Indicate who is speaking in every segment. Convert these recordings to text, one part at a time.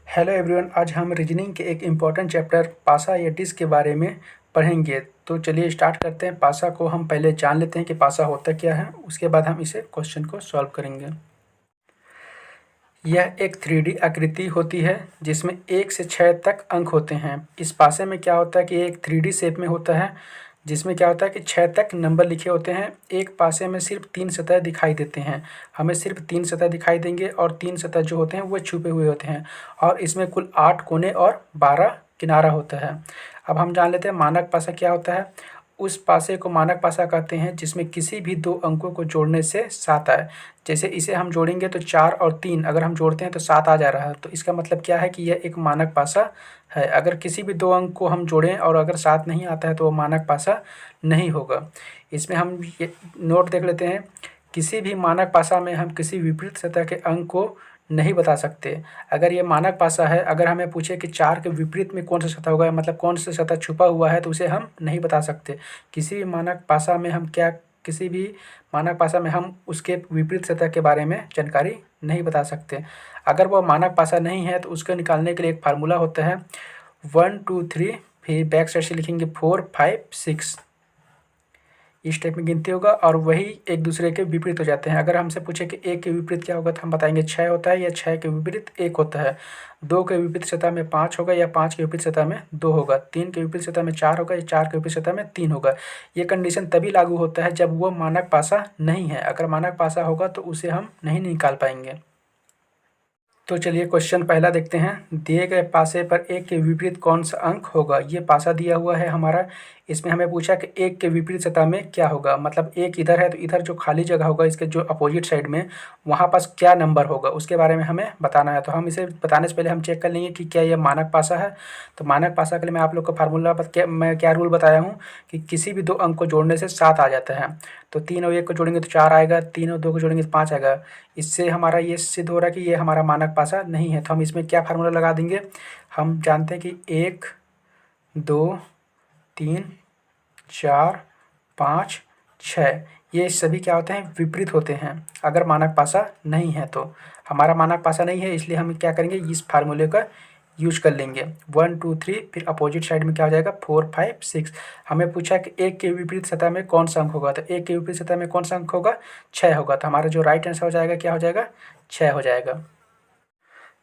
Speaker 1: Hello everyone, आज हम reasoning के एक इम्पॉर्टेंट चैप्टर पासा या डिस्क के बारे में पढ़ेंगे। तो चलिए स्टार्ट करते हैं। पासा को हम पहले जान लेते हैं कि पासा होता क्या है, उसके बाद हम इसे क्वेश्चन को सॉल्व करेंगे। यह एक 3D आकृति होती है जिसमें 1 से 6 तक अंक होते हैं। इस पासे में क्या होता है कि एक 3D शेप में होता है जिसमें क्या होता है कि 6 तक नंबर लिखे होते हैं। एक पासे में सिर्फ 3 सतह दिखाई देते हैं। हमें सिर्फ 3 सतह दिखाई देंगे और 3 सतह जो होते हैं वो छुपे हुए होते हैं और इसमें कुल 8 कोने और 12 किनारा होता है। अब हम जान लेते हैं मानक पासा क्या होता है। उस पासे को मानक पासा कहते हैं जिसमें किसी भी दो अंकों को जोड़ने से 7 आए। जैसे इसे हम जोड़ेंगे तो 4 और 3 अगर हम जोड़ते हैं तो 7 आ जा रहा है, तो इसका मतलब क्या है कि यह एक मानक पासा है। अगर किसी भी दो अंक को हम जोड़ें और अगर 7 नहीं आता है तो वो मानक पासा नहीं होगा। इसमें हम ये नोट देख लेते हैं। किसी भी मानक पासा में हम किसी विपरीत सतह के अंक को नहीं बता सकते। अगर ये मानक पासा है, अगर हमें पूछे कि 4 के विपरीत में कौन सा सतह होगा, मतलब कौन सा सतह छुपा हुआ है, तो उसे हम नहीं बता सकते। किसी भी मानक पासा में हम किसी भी मानक पासा में हम उसके विपरीत सतह के बारे में जानकारी नहीं बता सकते। अगर वह मानक पासा नहीं है तो उसको निकालने के लिए एक फार्मूला होता है 1 2 3, फिर बैक साइड से लिखेंगे 4 5 6। इस टाइप में गिनती होगा और वही एक दूसरे के विपरीत हो जाते हैं। अगर हमसे पूछे कि 1 के विपरीत क्या होगा तो हम बताएंगे 6 होता है, या 6 के विपरीत 1 होता है। 2 के विपरीत सतह में 5 होगा, या 5 के विपरीत सतह में 2 होगा। 3 के विपरीत सतह में 4 होगा, या 4 के विपरीत सतह में 3 होगा। ये कंडीशन तभी लागू होता है जब वो मानक पासा नहीं है। अगर मानक पासा होगा तो उसे हम नहीं निकाल पाएंगे। तो चलिए क्वेश्चन पहला देखते हैं। दिए गए पासे पर 1 के विपरीत कौन सा अंक होगा। ये पासा दिया हुआ है हमारा। इसमें हमें पूछा कि 1 के विपरीत सतह में क्या होगा, मतलब 1 इधर है तो इधर जो खाली जगह होगा इसके जो अपोजिट साइड में वहाँ पास क्या नंबर होगा उसके बारे में हमें बताना है। तो हम इसे बताने से पहले हम चेक कर लेंगे कि क्या ये मानक पासा है। तो मानक पासा के लिए मैं आप लोग को फार्मूला मैं क्या रूल बताया हूँ कि किसी भी दो अंक को जोड़ने से 7 आ जाता है। तो 3 और 1 को जोड़ेंगे तो 4 आएगा, 3 और 2 को जोड़ेंगे तो 5 आएगा। इससे हमारा ये सिद्ध हो रहा है कि ये हमारा मानक पासा नहीं है। तो हम इसमें क्या फार्मूला लगा देंगे। हम जानते हैं कि 1 2 3 4 5 6 ये सभी क्या होते हैं, विपरीत होते हैं अगर मानक पासा नहीं है। तो हमारा मानक पासा नहीं है, इसलिए हम क्या करेंगे, इस फार्मूले का यूज कर लेंगे। 1 2 3, फिर अपोजिट साइड में क्या हो जाएगा 4 5 6। हमें पूछा कि 1 के विपरीत सतह में कौन सा अंक होगा, तो 1 के विपरीत सतह में कौन सा अंक होगा, 6 होगा। तो हमारा जो राइट आंसर हो जाएगा क्या हो जाएगा, 6 हो जाएगा।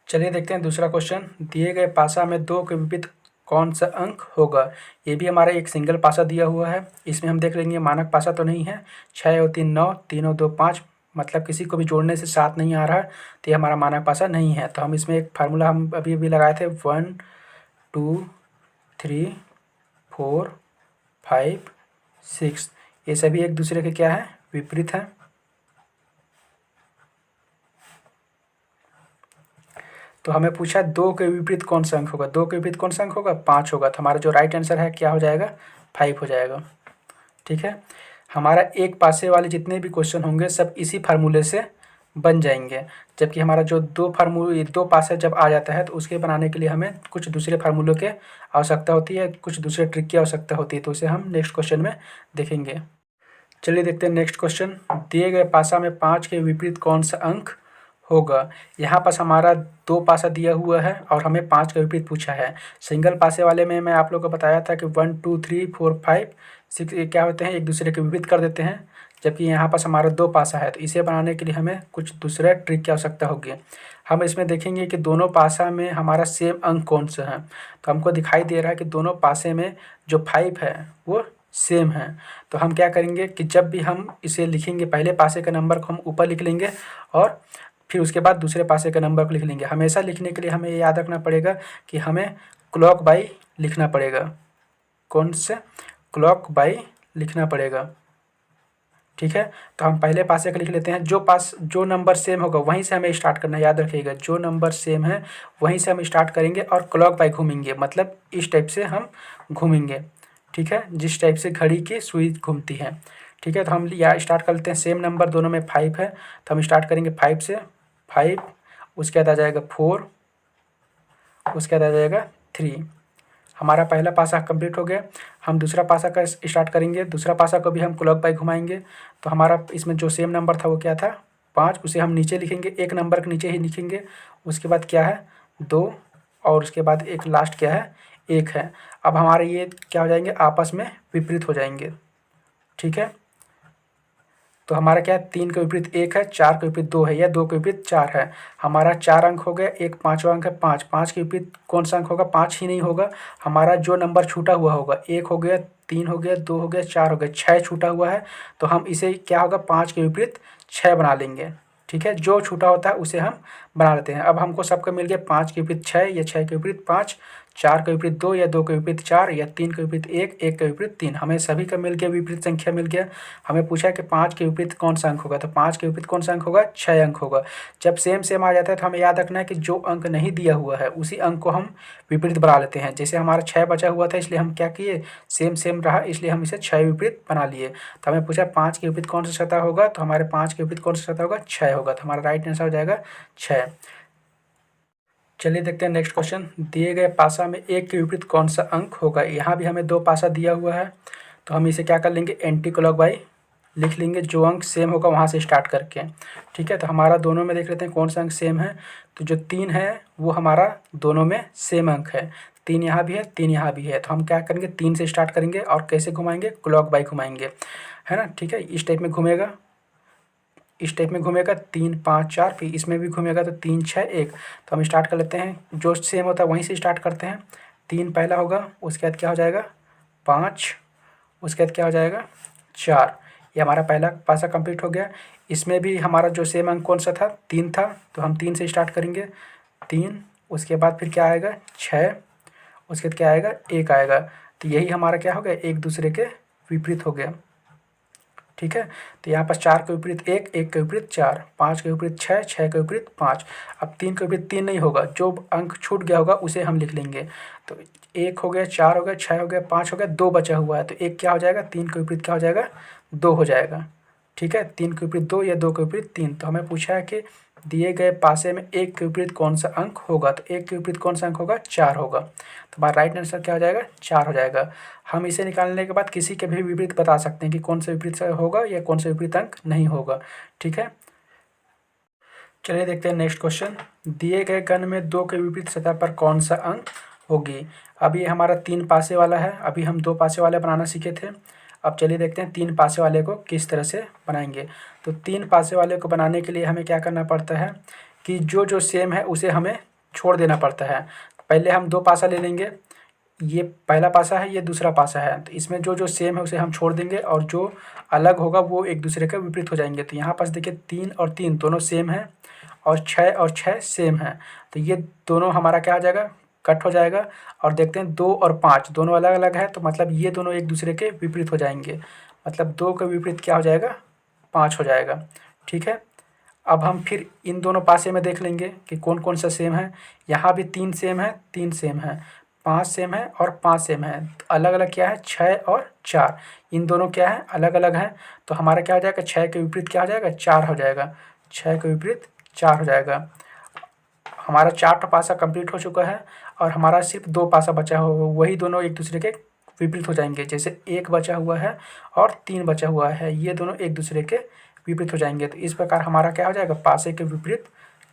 Speaker 1: चलिए देखते हैं दूसरा क्वेश्चन। दिए गए पासा में 2 के विपरीत कौन सा अंक होगा। ये भी हमारा एक सिंगल पासा दिया हुआ है। इसमें हम देख लेंगे मानक पासा तो नहीं है। 6 और 3 9, 3 और 2 5, मतलब किसी को भी जोड़ने से 7 नहीं आ रहा है, तो ये हमारा मानक पासा नहीं है। तो हम इसमें एक फार्मूला हम अभी अभी लगाए थे 1 2 3 4 5 6। ये सभी एक दूसरे के क्या है, विपरीत हैं। तो हमें पूछा 2 के विपरीत कौन सा अंक होगा। 2 के विपरीत कौन सा अंक होगा, 5 होगा। तो हमारा जो राइट आंसर है क्या हो जाएगा, 5 हो जाएगा। ठीक है। हमारा एक पासे वाले जितने भी क्वेश्चन होंगे सब इसी फार्मूले से बन जाएंगे। जबकि हमारा जो दो पासे जब आ जाता है तो उसके बनाने के लिए हमें कुछ दूसरे फार्मूलों के आवश्यकता होती है, कुछ दूसरे ट्रिक की आवश्यकता होती है। तो उसे हम नेक्स्ट क्वेश्चन में देखेंगे। चलिए देखते हैं नेक्स्ट क्वेश्चन। दिए गए पासा में 5 के विपरीत कौन सा अंक होगा। यहाँ पास हमारा 2 पासा दिया हुआ है और हमें 5 का विपरीत पूछा है। सिंगल पासे वाले में मैं आप लोग को बताया था कि 1 2 3 4 5 6 ये क्या होते हैं, एक दूसरे के विपरीत कर देते हैं। जबकि यहाँ पास हमारा 2 पासा है, तो इसे बनाने के लिए हमें कुछ दूसरा ट्रिक की आवश्यकता होगी। हम इसमें देखेंगे कि दोनों पासा में हमारा सेम अंक कौन सा है। तो हमको दिखाई दे रहा है कि दोनों पासे में जो 5 है वो सेम है। तो हम क्या करेंगे कि जब भी हम इसे लिखेंगे, पहले पासे का नंबर को हम ऊपर लिख लेंगे और फिर उसके बाद दूसरे पासे के नंबर को लिख लेंगे। हमेशा लिखने के लिए हमें ये याद रखना पड़ेगा कि हमें क्लॉक बाई लिखना पड़ेगा। कौन से, क्लॉक बाई लिखना पड़ेगा। ठीक है। तो हम पहले पासे का लिख लेते हैं। जो नंबर सेम होगा वहीं से हमें स्टार्ट करना, याद रखिएगा। जो नंबर सेम है वहीं से हम स्टार्ट करेंगे और क्लॉक बाई घूमेंगे, मतलब इस टाइप से हम घूमेंगे। ठीक है, जिस टाइप से घड़ी की सुई घूमती है। ठीक है। तो हम यहाँ स्टार्ट कर लेते हैं। सेम नंबर दोनों में 5 है, तो हम स्टार्ट करेंगे 5 से। 5, उसके बाद आ जाएगा 4, उसके बाद आ जाएगा 3। हमारा पहला पासा कंप्लीट हो गया। हम दूसरा पासा का स्टार्ट करेंगे। दूसरा पासा को भी हम क्लॉक बाई घुमाएंगे। तो हमारा इसमें जो सेम नंबर था वो क्या था, 5। उसे हम नीचे लिखेंगे, एक नंबर के नीचे ही लिखेंगे। उसके बाद क्या है, 2, और उसके बाद एक लास्ट क्या है, 1 है। अब हमारे ये क्या हो जाएंगे, आपस में विपरीत हो जाएंगे। ठीक है, तो हमारा क्या है, 3 के विपरीत 1 है, 4 के विपरीत 2 है, या 2 के विपरीत 4 है। हमारा 4 अंक हो गया, एक पाँचवा अंक है 5, 5 के विपरीत कौन सा अंक होगा, 5 ही नहीं होगा। हमारा जो नंबर छूटा हुआ होगा, 1 हो गया, 3 हो गया, 2 हो गया, 4 हो गया, 6 छूटा हुआ है, तो हम इसे क्या होगा, 5 के विपरीत 6 बना लेंगे। ठीक है, जो छूटा होता है उसे हम बना लेते हैं। अब हमको सबका मिल गया 5 के विपरीत 6, या 6 के विपरीत 5, 4 के विपरीत 2, या 2 के विपरीत 4, या 3 के विपरीत 1, 1 के विपरीत 3। हमें सभी का मिल गया, विपरीत संख्या मिल गया। हमें पूछा कि 5 के विपरीत कौन सा अंक होगा, तो 5 के विपरीत कौन सा अंक होगा, 6 अंक होगा। जब सेम सेम आ जाता है तो हमें याद रखना है कि जो अंक नहीं दिया हुआ है उसी अंक को हम विपरीत बना लेते हैं। जैसे हमारा 6 बचा हुआ था, इसलिए हम क्या किए, सेम सेम रहा इसलिए हम इसे 6 विपरीत बना लिए। तो हमें पूछा 5 के विपरीत कौन सा सतह होगा, तो हमारे 5 के विपरीत कौन सा सतह होगा, 6 होगा। तो हमारा राइट आंसर हो जाएगा 6। चलिए देखते हैं नेक्स्ट क्वेश्चन। दिए गए पासा में 1 के विपरीत कौन सा अंक होगा। यहाँ भी हमें 2 पासा दिया हुआ है, तो हम इसे क्या कर लेंगे, एंटी क्लॉकवाइज लिख लेंगे, जो अंक सेम होगा वहाँ से स्टार्ट करके। ठीक है, तो हमारा दोनों में देख लेते हैं कौन सा अंक सेम है। तो जो 3 है वो हमारा दोनों में सेम अंक है, 3 यहाँ भी है, 3 यहाँ भी है। तो हम क्या करेंगे, 3 से स्टार्ट करेंगे और कैसे घुमाएंगे, क्लॉकवाइज घुमाएंगे, है ना। ठीक है, इस टाइप में घूमेगा, इस टाइप में घूमेगा, 3 5 4, फिर इसमें भी घूमेगा, तो 3 6 1। तो हम स्टार्ट कर लेते हैं, जो सेम होता है वहीं से स्टार्ट करते हैं। 3 पहला होगा, उसके बाद क्या हो जाएगा 5, उसके बाद क्या हो जाएगा 4। ये हमारा पहला पासा कंप्लीट हो गया। इसमें भी हमारा जो सेम अंक कौन सा था, 3 था, तो हम 3 से स्टार्ट करेंगे, 3, उसके बाद फिर क्या आएगा 6, उसके बाद क्या आएगा 1 आएगा। तो यही हमारा क्या हो गया, एक दूसरे के विपरीत हो गया। ठीक है, तो यहाँ पर 4 के विपरीत 1, 1 के विपरीत 4, 5 के विपरीत 6, 6 के विपरीत 5। अब 3 के विपरीत 3 नहीं होगा, जो अंक छूट गया होगा उसे हम लिख लेंगे। तो 1 हो गया, 4 हो गया, 6 हो गया, 5 हो गया, 2 बचा हुआ है, तो 1 क्या हो जाएगा, 3 के विपरीत क्या हो जाएगा, 2 हो जाएगा। ठीक है, 3 के विपरीत 2 या 2 के विपरीत 3। तो हमें पूछा है कि दिए गए पासे में 1 के विपरीत कौन सा अंक होगा, तो 1 के विपरीत कौन सा अंक होगा, 4 होगा। तो हमारा राइट आंसर क्या हो जाएगा, 4 हो जाएगा। हम इसे निकालने के बाद किसी के भी विपरीत बता सकते हैं कि कौन सा विपरीत होगा या कौन सा विपरीत अंक नहीं होगा। ठीक है, चलिए देखते हैं नेक्स्ट क्वेश्चन। दिए गए घन में 2 के विपरीत सतह पर कौन सा अंक होगी। अब ये हमारा 3 पासे वाला है, अभी हम 2 पासे वाले बनाना सीखे थे। अब चलिए देखते हैं 3 पासे वाले को किस तरह से बनाएंगे। तो 3 पासे वाले को बनाने के लिए हमें क्या करना पड़ता है कि जो जो सेम है उसे हमें छोड़ देना पड़ता है। पहले हम 2 पासा ले लेंगे, ये पहला पासा है, ये दूसरा पासा है, तो इसमें जो जो सेम है उसे हम छोड़ देंगे और जो अलग होगा वो एक दूसरे के विपरीत हो जाएंगे। तो यहाँ पास देखिए 3 और 3 दोनों सेम है, और 6 और 6 सेम है, तो ये दोनों हमारा क्या हो जाएगा, कट हो जाएगा। और देखते हैं 2 और 5 दोनों अलग अलग है, तो मतलब ये दोनों एक दूसरे के विपरीत हो जाएंगे, मतलब 2 के विपरीत क्या हो जाएगा, 5 हो जाएगा। ठीक है, अब हम फिर इन दोनों पासे में देख लेंगे कि कौन कौन सा सेम है। यहाँ भी 3 सेम है, 3 सेम है, 5 सेम है और 5 सेम है। तो अलग अलग क्या है, 6 और 4, इन दोनों क्या है, अलग अलग हैं। तो हमारा क्या हो जाएगा, 6 के विपरीत क्या हो जाएगा, 4 हो जाएगा, 6 के विपरीत 4 हो जाएगा। हमारा 4 पासा कंप्लीट हो चुका है और हमारा सिर्फ 2 पासा बचा हुआ, वही दोनों एक दूसरे के विपरीत हो जाएंगे। जैसे 1 बचा हुआ है और 3 बचा हुआ है, ये दोनों एक दूसरे के विपरीत हो जाएंगे। तो इस प्रकार हमारा क्या हो जाएगा, पासे के विपरीत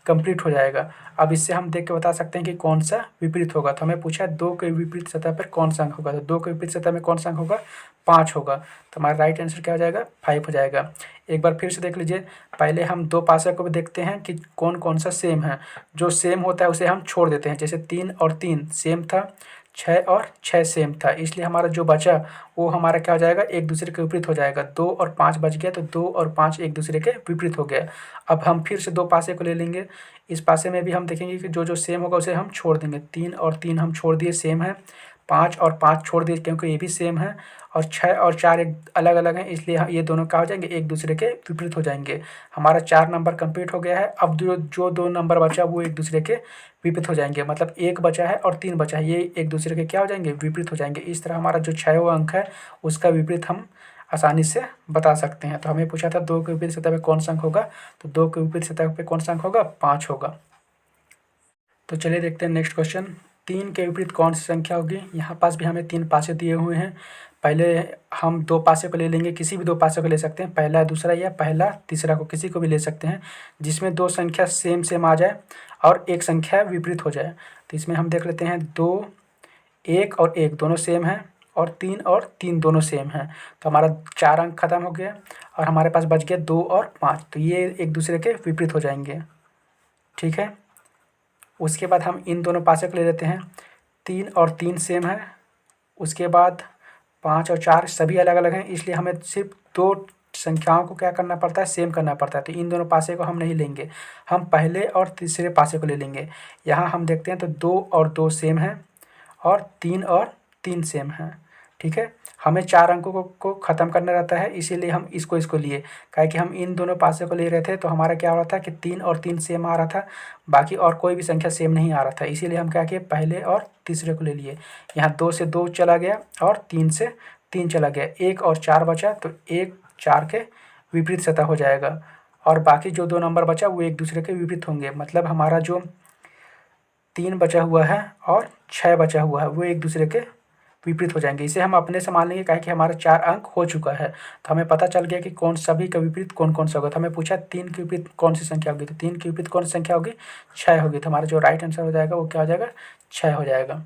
Speaker 1: कंप्लीट हो जाएगा। अब इससे हम देख के बता सकते हैं कि कौन सा विपरीत होगा। तो हमें पूछा है 2 के विपरीत सतह पर कौन सा अंक होगा, तो 2 के विपरीत सतह में कौन सा अंक होगा, 5 होगा। तो हमारा राइट आंसर क्या हो जाएगा, 5 हो जाएगा। एक बार फिर से देख लीजिए, पहले हम 2 पासे को भी देखते हैं कि कौन कौन सा सेम है। जो सेम होता है उसे हम छोड़ देते हैं, जैसे 3 और 3 सेम था, 6 और 6 सेम था, इसलिए हमारा जो बचा वो हमारा क्या हो जाएगा, एक दूसरे के विपरीत हो जाएगा। 2 और 5 बच गया, तो 2 और 5 एक दूसरे के विपरीत हो गया। अब हम फिर से 2 पासे को ले लेंगे, इस पासे में भी हम देखेंगे कि जो जो सेम होगा उसे हम छोड़ देंगे। 3 और 3 हम छोड़ दिए, सेम है। 5 और 5 छोड़ दिए क्योंकि ये भी सेम है, और 6 और 4 एक अलग अलग हैं, इसलिए ये दोनों क्या हो जाएंगे, एक दूसरे के विपरीत हो जाएंगे। हमारा 4 नंबर कंप्लीट हो गया है। अब जो 2 नंबर बचा वो एक दूसरे के विपरीत हो जाएंगे, मतलब 1 बचा है और 3 बचा है, ये एक दूसरे के क्या हो जाएंगे, विपरीत हो जाएंगे। इस तरह हमारा जो 6वां अंक है उसका विपरीत हम आसानी से बता सकते हैं। तो हमें पूछा था 2 के विपरीत सतह पे कौन सा अंक होगा, तो 2 के विपरीत सतह पे कौन सा अंक होगा, 5 होगा। तो चलिए देखते हैं नेक्स्ट क्वेश्चन। 3 के विपरीत कौन सी संख्या होगी। यहाँ पास भी हमें 3 पासे दिए हुए हैं। पहले हम दो पासे को ले लेंगे, किसी भी दो पासे को ले सकते हैं, पहला दूसरा या पहला तीसरा को किसी को भी ले सकते हैं, जिसमें दो संख्या सेम सेम आ जाए और एक संख्या विपरीत हो जाए। तो इसमें हम देख लेते हैं 2, 1 और 1 दोनों सेम हैं और 3 दोनों सेम हैं। तो हमारा 4 अंक खत्म हो गया और हमारे पास बच गया 2 और 5। तो ये एक दूसरे के विपरीत हो जाएंगे। ठीक है, उसके बाद हम इन दोनों पासे को ले लेते हैं। 3 और 3 सेम है। उसके बाद 5 और 4 सभी अलग अलग हैं, इसलिए हमें सिर्फ दो संख्याओं को क्या करना पड़ता है, सेम करना पड़ता है। तो इन दोनों पासे को हम नहीं लेंगे, हम पहले और तीसरे पासे को ले लेंगे। यहाँ हम देखते हैं तो 2 और 2 सेम हैं और 3 और 3 सेम हैं। ठीक है, हमें 4 अंकों को ख़त्म करना रहता है, इसीलिए हम इसको लिए। काहे कि हम इन दोनों पासे को ले रहे थे तो हमारा क्या हो रहा था कि 3 और 3 सेम आ रहा था, बाकी और कोई भी संख्या सेम नहीं आ रहा था। इसीलिए हम क्या किए, पहले और तीसरे को ले लिए। यहाँ 2 से 2 चला गया और 3 से 3 चला गया, 1 और 4 बचा। तो 1 4 के विपरीत सतह हो जाएगा और बाकी जो 2 नंबर बचा वो एक दूसरे के विपरीत होंगे। मतलब हमारा जो 3 बचा हुआ है और 6 बचा हुआ है वो एक दूसरे के विपरीत हो जाएंगे। इसे हम अपने से मान लेंगे, काहे कि हमारा 4 अंक हो चुका है। तो हमें पता चल गया कि कौन सभी का विपरीत कौन कौन सा होगा। तो हमें पूछा 3 के विपरीत कौन सी संख्या होगी, तो 3 के विपरीत कौन सी संख्या होगी, 6 होगी। तो हमारा जो राइट आंसर हो जाएगा वो क्या हो जाएगा, 6 हो जाएगा।